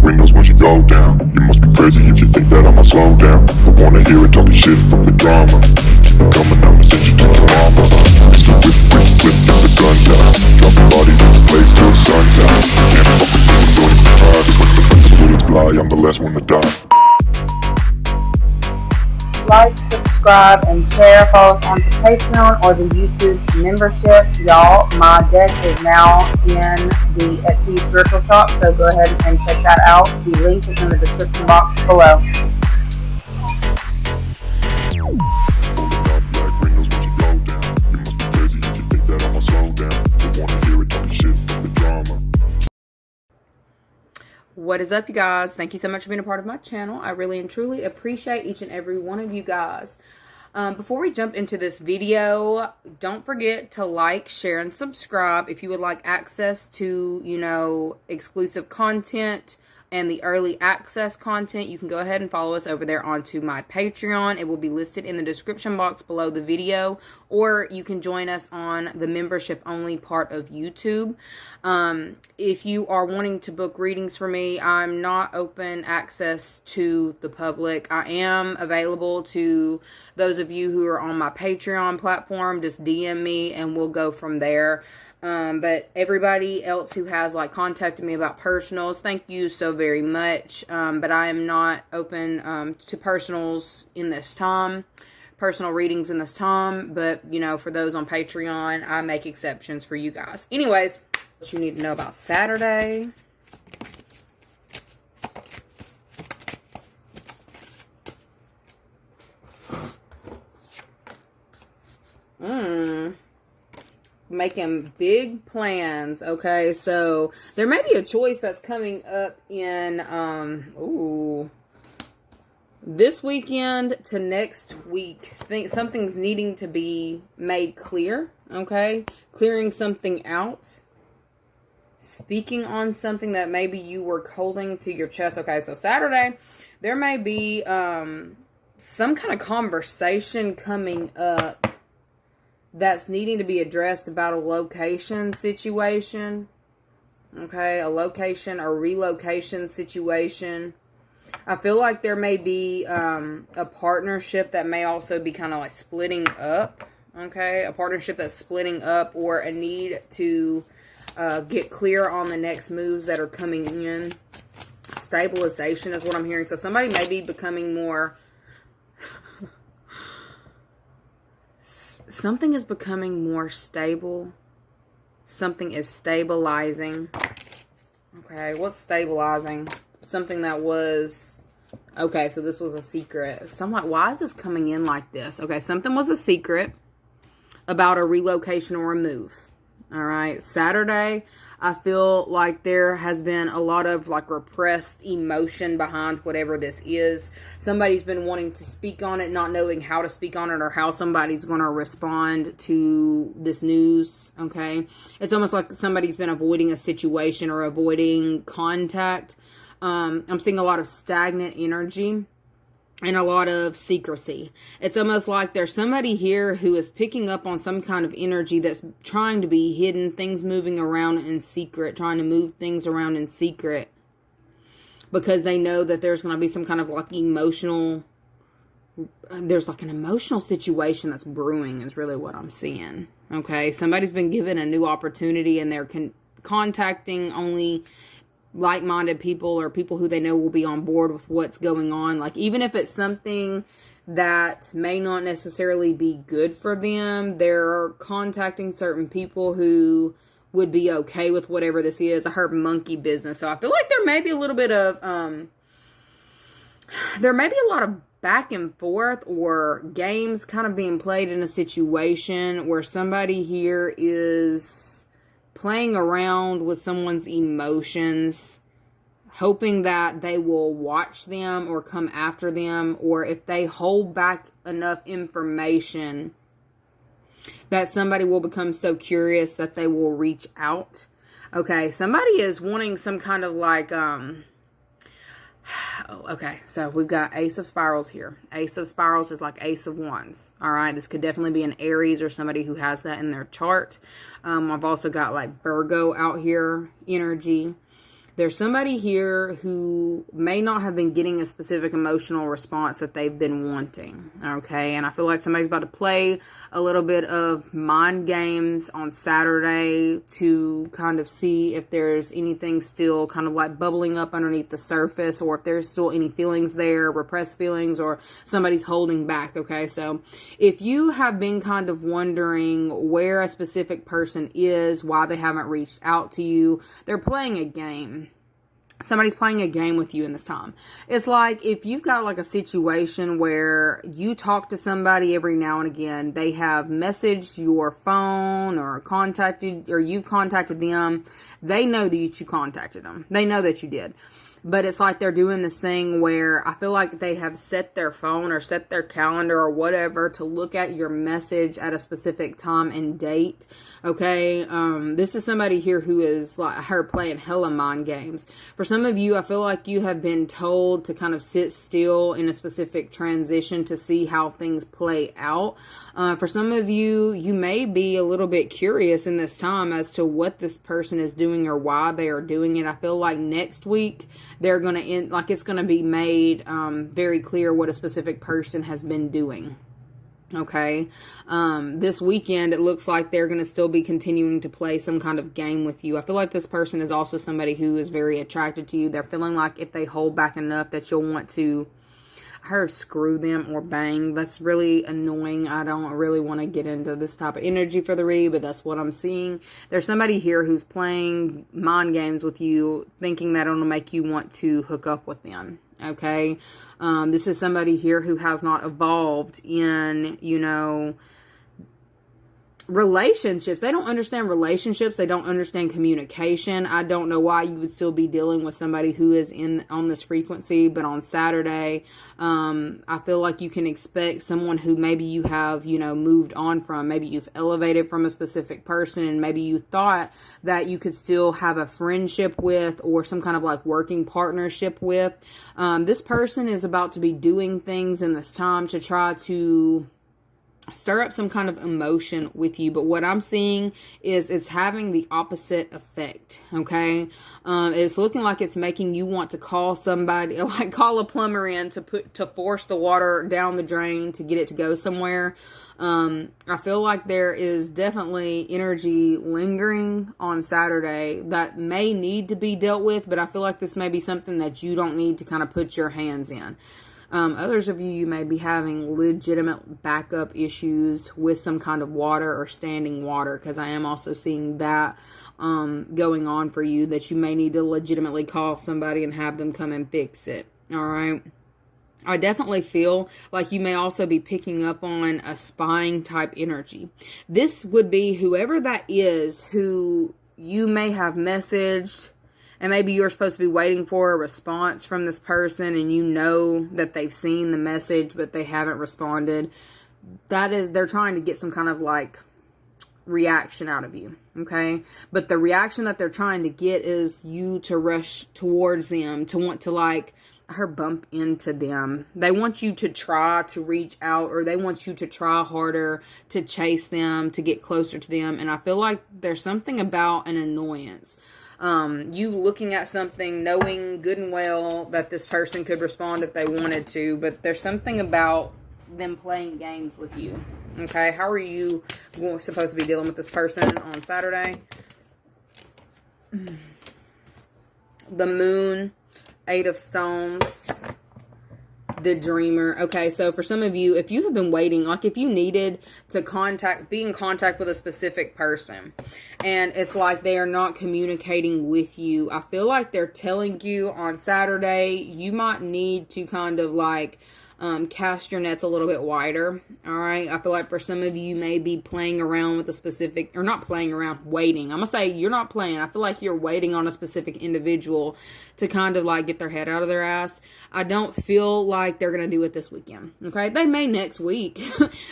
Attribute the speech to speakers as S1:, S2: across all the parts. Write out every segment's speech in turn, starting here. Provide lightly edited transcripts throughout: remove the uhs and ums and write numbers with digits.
S1: windows once you go down. You must be crazy if you think that I'ma slow down. Don't wanna hear it talking shit from the drama. Keep it coming, I'ma send you to your mama. Mr. Whip, whip, whip, get the guns out. Dropping bodies in the place till the sun's out. Can't fuck with this, don't even try. Because when the bullets fly, I'm the last one to die.
S2: Like, subscribe, and share. Follow us on the Patreon or the YouTube membership. Y'all, my deck is now in the Etsy Spiritual Shop, so go ahead and check that out. The link is in the description box below. What is up, you guys? Thank you so much for being a part of my channel. I really and truly appreciate each and every one of you guys. Before we jump into this video, don't forget to like, share, and subscribe. If you would like access to, exclusive content and the early access content, you can go ahead and follow us over there onto my Patreon. It will be listed in the description box below the video, or you can join us on the membership only part of YouTube. If you are wanting to book readings for me, I'm not open access to the public. I am available to those of you who are on my Patreon platform. Just DM me and we'll go from there. But everybody else who has contacted me about personals, thank you so very much. But I am not open to personals in this time, personal readings in this time. But for those on Patreon, I make exceptions for you guys. Anyways, what you need to know about Saturday. Making big plans. Okay, so there may be a choice that's coming up in this weekend to next week. Think something's needing to be made clear. Okay, clearing something out, speaking on something that maybe you were holding to your chest. Okay, so Saturday there may be some kind of conversation coming up that's needing to be addressed about a location situation. Okay, a location or relocation situation. I feel like there may be a partnership that may also be kind of splitting up. Okay, a partnership that's splitting up, or a need to get clear on the next moves that are coming in. Stabilization is what I'm hearing. So somebody may be becoming more... Something is becoming more stable. Something is stabilizing. Okay, what's stabilizing? Something that was... Okay, so this was a secret. So I'm like, why is this coming in like this? Okay, something was a secret about a relocation or a move. All right, Saturday, I feel like there has been a lot of repressed emotion behind whatever this is. Somebody's been wanting to speak on it, not knowing how to speak on it or how somebody's going to respond to this news. Okay, it's almost like somebody's been avoiding a situation or avoiding contact. I'm seeing a lot of stagnant energy and a lot of secrecy. It's almost like there's somebody here who is picking up on some kind of energy that's trying to be hidden, things moving around in secret, trying to move things around in secret, because they know that there's going to be some kind of emotional, there's an emotional situation that's brewing is really what I'm seeing. Okay, somebody's been given a new opportunity and they're contacting only like-minded people or people who they know will be on board with what's going on. Even if it's something that may not necessarily be good for them, they're contacting certain people who would be okay with whatever this is. I heard monkey business. So I feel like there may be a little bit of, there may be a lot of back and forth or games kind of being played in a situation where somebody here is playing around with someone's emotions, hoping that they will watch them or come after them, or if they hold back enough information that somebody will become so curious that they will reach out. Okay, somebody is wanting some kind of okay, so we've got Ace of Spirals here. Ace of Spirals is like Ace of Wands. All right, this could definitely be an Aries or somebody who has that in their chart. I've also got Virgo out here energy. There's somebody here who may not have been getting a specific emotional response that they've been wanting, okay? And I feel like somebody's about to play a little bit of mind games on Saturday to kind of see if there's anything still kind of like bubbling up underneath the surface, or if there's still any feelings there, repressed feelings, or somebody's holding back, okay? So if you have been kind of wondering where a specific person is, why they haven't reached out to you, they're playing a game. Somebody's playing a game with you in this time. It's like if you've got like a situation where you talk to somebody every now and again, they have messaged your phone or contacted, or you've contacted them. They know that you contacted them. They know that you did. But it's like they're doing this thing where I feel like they have set their phone or set their calendar or whatever to look at your message at a specific time and date. Okay, this is somebody here who is like her playing hella mind games. For some of you, I feel like you have been told to kind of sit still in a specific transition to see how things play out. For some of you, you may be a little bit curious in this time as to what this person is doing or why they are doing it. I feel like next week they're going to end, like it's going to be made very clear what a specific person has been doing. Okay, this weekend, it looks like they're going to still be continuing to play some kind of game with you. I feel like this person is also somebody who is very attracted to you. They're feeling like if they hold back enough that you'll want to, I heard screw them or bang. That's really annoying. I don't really want to get into this type of energy for the read, but that's what I'm seeing. There's somebody here who's playing mind games with you, thinking that it'll make you want to hook up with them. Okay, this is somebody here who has not evolved in, you know, relationships. They don't understand relationships. They don't understand communication. I don't know why you would still be dealing with somebody who is on this frequency, but on Saturday, I feel like you can expect someone who maybe you have, you know, moved on from. Maybe you've elevated from a specific person, and maybe you thought that you could still have a friendship with or some kind of like working partnership with. This person is about to be doing things in this time to try to stir up some kind of emotion with you, but what I'm seeing is it's having the opposite effect. Okay, it's looking like it's making you want to call somebody, like call a plumber in to force the water down the drain to get it to go somewhere. I feel like there is definitely energy lingering on Saturday that may need to be dealt with, but I feel like this may be something that you don't need to kind of put your hands in. Others of you may be having legitimate backup issues with some kind of water or standing water, because I am also seeing that going on for you, that you may need to legitimately call somebody and have them come and fix it. All right. I definitely feel like you may also be picking up on a spying type energy. This would be whoever that is who you may have messaged, and maybe you're supposed to be waiting for a response from this person, and you know that they've seen the message, but they haven't responded. That is, they're trying to get some kind of like reaction out of you. Okay. But the reaction that they're trying to get is you to rush towards them, to want to like her bump into them. They want you to try to reach out, or they want you to try harder to chase them, to get closer to them. And I feel like there's something about an annoyance. You looking at something, knowing good and well that this person could respond if they wanted to, but there's something about them playing games with you. Okay, how are you supposed to be dealing with this person on Saturday? The Moon, Eight of Stones, the Dreamer. Okay, so for some of you, if you have been waiting, like if you needed to be in contact with a specific person, and it's like they are not communicating with you, I feel like they're telling you on Saturday, you might need to kind of like cast your nets a little bit wider. All right. I feel like for some of you may be playing around with a specific, or not playing around, waiting. I'm going to say you're not playing. I feel like you're waiting on a specific individual to kind of like get their head out of their ass. I don't feel like they're going to do it this weekend. Okay. They may next week,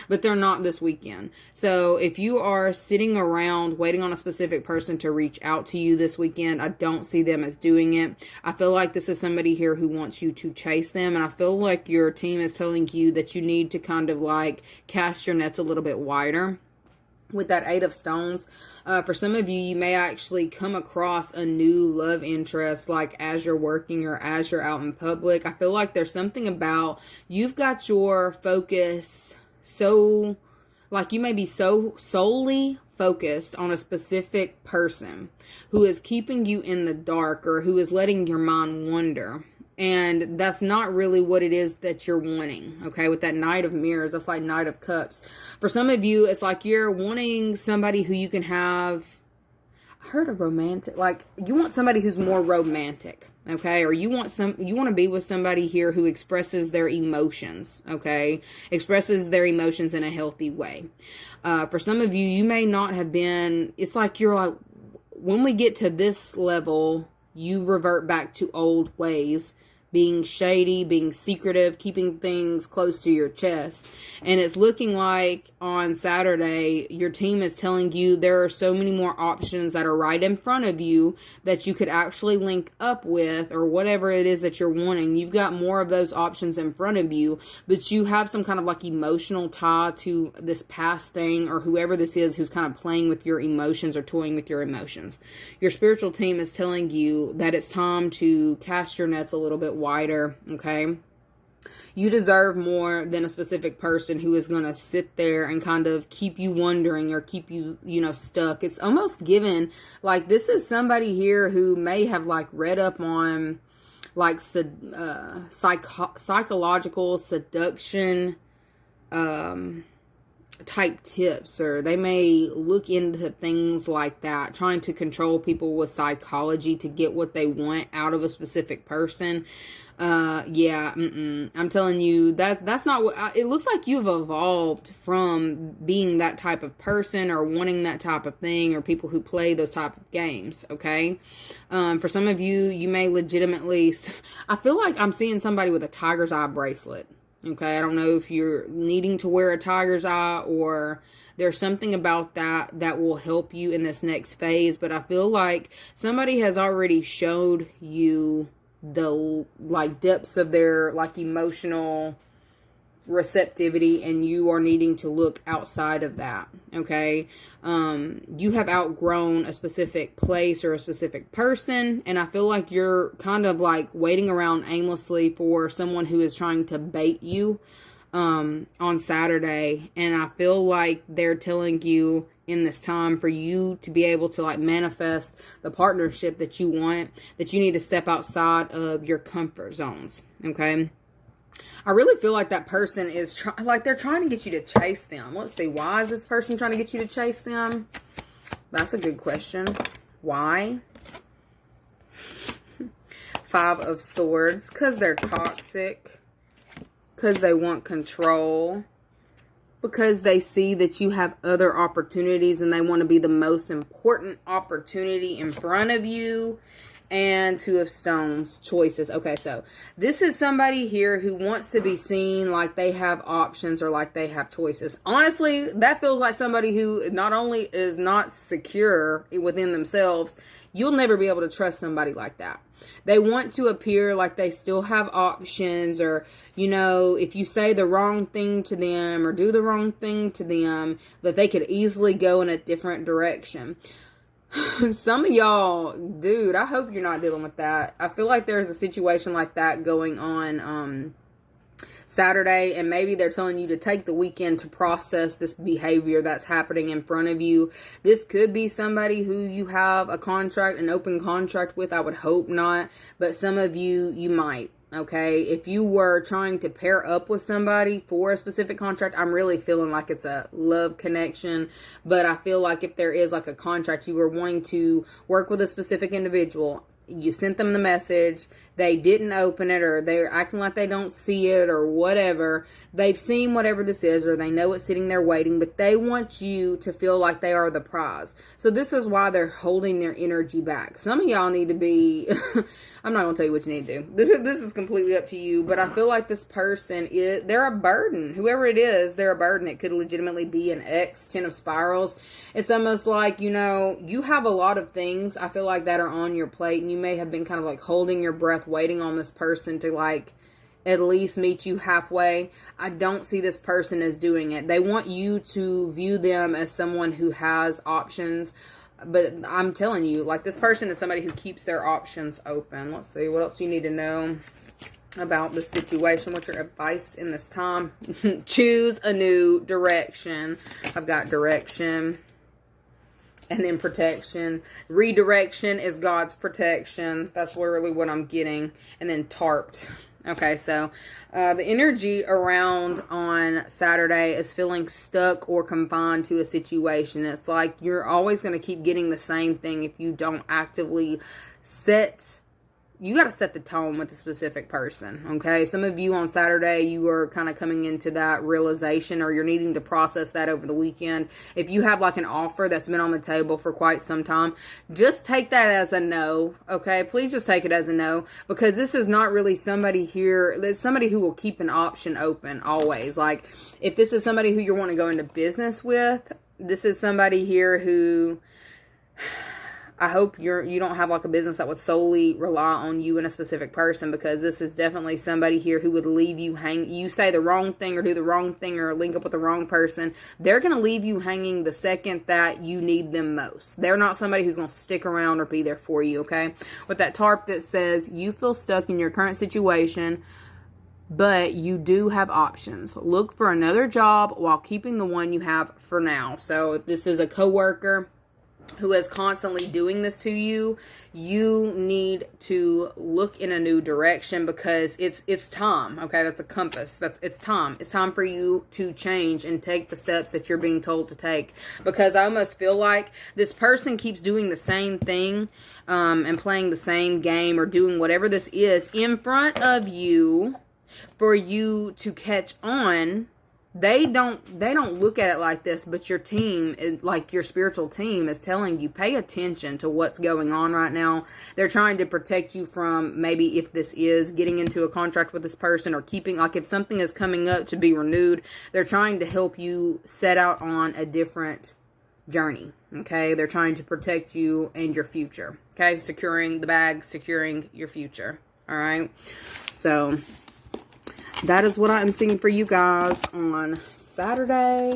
S2: but they're not this weekend. So if you are sitting around waiting on a specific person to reach out to you this weekend, I don't see them as doing it. I feel like this is somebody here who wants you to chase them. And I feel like your team is telling you that you need to kind of like cast your nets a little bit wider. with that Eight of Stones, for some of you, you may actually come across a new love interest, like as you're working or as you're out in public. I feel like there's something about, you've got your focus so, like you may be so solely focused on a specific person who is keeping you in the dark, or who is letting your mind wander. And that's not really what it is that you're wanting, okay? With that Knight of Mirrors, that's like Knight of Cups. For some of you, it's like you're wanting somebody who you can have, I heard a romantic, like you want somebody who's more romantic, okay? Or you want to be with somebody here who expresses their emotions, okay? Expresses their emotions in a healthy way. For some of you, you may not have been, it's like you're like, when we get to this level, you revert back to old ways, being shady, being secretive, keeping things close to your chest. And it's looking like on Saturday, your team is telling you there are so many more options that are right in front of you that you could actually link up with, or whatever it is that you're wanting. You've got more of those options in front of you, but you have some kind of like emotional tie to this past thing, or whoever this is who's kind of playing with your emotions or toying with your emotions. Your spiritual team is telling you that it's time to cast your nets a little bit wider, okay? You deserve more than a specific person who is going to sit there and kind of keep you wondering, or keep you, stuck. It's almost given like this is somebody here who may have like read up on like psychological seduction type tips, or they may look into things like that, trying to control people with psychology to get what they want out of a specific person. I'm telling you that's not what it looks like. You've evolved from being that type of person, or wanting that type of thing, or people who play those type of games, okay? For some of you, you may legitimately, I feel like I'm seeing somebody with a tiger's eye bracelet. Okay, I don't know if you're needing to wear a tiger's eye, or there's something about that will help you in this next phase. But I feel like somebody has already showed you the like depths of their like emotional receptivity, and you are needing to look outside of that, okay? You have outgrown a specific place or a specific person, and I feel like you're kind of like waiting around aimlessly for someone who is trying to bait you on Saturday. And I feel like they're telling you in this time, for you to be able to like manifest the partnership that you want, that you need to step outside of your comfort zones, okay? I really feel like that person is they're trying to get you to chase them. Let's see, why is this person trying to get you to chase them? That's a good question. Why? Five of Swords, because they're toxic, because they want control, because they see that you have other opportunities and they want to be the most important opportunity in front of you. And Two of Stones, choices. Okay, so this is somebody here who wants to be seen like they have options, or like they have choices. Honestly, that feels like somebody who not only is not secure within themselves, you'll never be able to trust somebody like that. They want to appear like they still have options, or, if you say the wrong thing to them or do the wrong thing to them, that they could easily go in a different direction. Some of y'all, dude, I hope you're not dealing with that. I feel like there's a situation like that going on Saturday, and maybe they're telling you to take the weekend to process this behavior that's happening in front of you. This could be somebody who you have a contract, an open contract with. I would hope not, but some of you might. Okay, if you were trying to pair up with somebody for a specific contract, I'm really feeling like it's a love connection. But I feel like if there is like a contract, you were wanting to work with a specific individual, you sent them the message, they didn't open it, or they're acting like they don't see it, or whatever. They've seen whatever this is, or they know it's sitting there waiting, but they want you to feel like they are the prize. So this is why they're holding their energy back. Some of y'all need to be, I'm not going to tell you what you need to do. This is completely up to you, but I feel like this person they're a burden. Whoever it is, they're a burden. It could legitimately be an ex, 10 of spirals. It's almost like, you have a lot of things, I feel like, that are on your plate, and you may have been kind of like holding your breath, waiting on this person to like at least meet you halfway. I don't see this person as doing it. They want you to view them as someone who has options. But I'm telling you, like, this person is somebody who keeps their options open. Let's see, what else do you need to know about the situation? What's your advice in this time? Choose a new direction. I've got direction. And then protection. Redirection is God's protection. That's literally what I'm getting. And then tarped. Okay, so the energy around on Saturday is feeling stuck or confined to a situation. It's like you're always going to keep getting the same thing if you don't actively you got to set the tone with a specific person, okay? Some of you on Saturday, you are kind of coming into that realization, or you're needing to process that over the weekend. If you have like an offer that's been on the table for quite some time, just take that as a no, okay? Please just take it as a no, because this is not really somebody here. There's somebody who will keep an option open always. Like, if this is somebody who you want to go into business with, this is somebody here who... I hope you don't have like a business that would solely rely on you and a specific person, because this is definitely somebody here who would leave you hang. You say the wrong thing or do the wrong thing or link up with the wrong person, they're going to leave you hanging the second that you need them most. They're not somebody who's going to stick around or be there for you, okay? With that tarp that says you feel stuck in your current situation, but you do have options. Look for another job while keeping the one you have for now. So if this is a coworker who is constantly doing this to you, you need to look in a new direction, because it's time. Okay, that's a compass. It's time. It's time for you to change and take the steps that you're being told to take, because I almost feel like this person keeps doing the same thing and playing the same game or doing whatever this is in front of you for you to catch on. They don't look at it like this, but your team, like your spiritual team, is telling you, pay attention to what's going on right now. They're trying to protect you from, maybe if this is getting into a contract with this person, or keeping, like if something is coming up to be renewed, they're trying to help you set out on a different journey, okay? They're trying to protect you and your future, okay? Securing the bag, securing your future, all right? So that is what I'm seeing for you guys on Saturday.